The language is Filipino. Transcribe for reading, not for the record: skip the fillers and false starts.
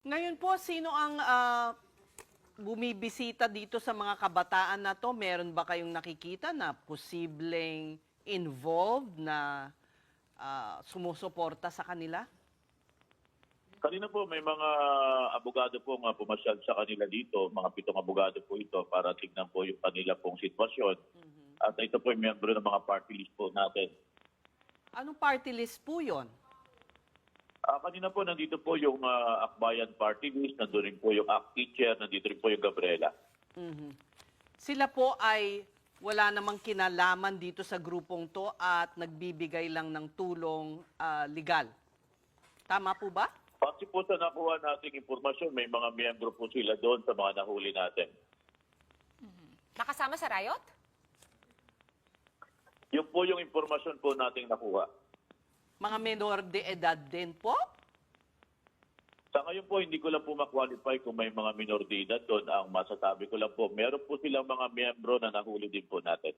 Ngayon po, sino ang bumibisita dito sa mga kabataan na to? Meron ba kayong nakikita na posibleng involved na sumusuporta sa kanila? Kanina po may mga abogado po nga pumasyal sa kanila dito, mga 7 abogado po ito para tignan po yung kanila pong sitwasyon. At ito po yung miyembro ng mga party list po natin. Anong party list po yon? Kanina po nandito po yung Akbayan Party List, nandito rin po yung ACT Teacher, nandito rin po yung Gabriela. Sila po ay wala namang kinalaman dito sa grupong to at nagbibigay lang ng tulong legal. Tama po ba? Kasi po sa nakuha nating impormasyon, may mga miyembro po sila doon sa mga nahuli natin. Nakasama sa riot? Yun po yung impormasyon po nating nakuha. Mga menor de edad din po? Sa ngayon po, hindi ko lang po ma-qualify kung may mga minor de edad doon. Ang masasabi ko lang po, meron po silang mga miyembro na nahuli din po natin.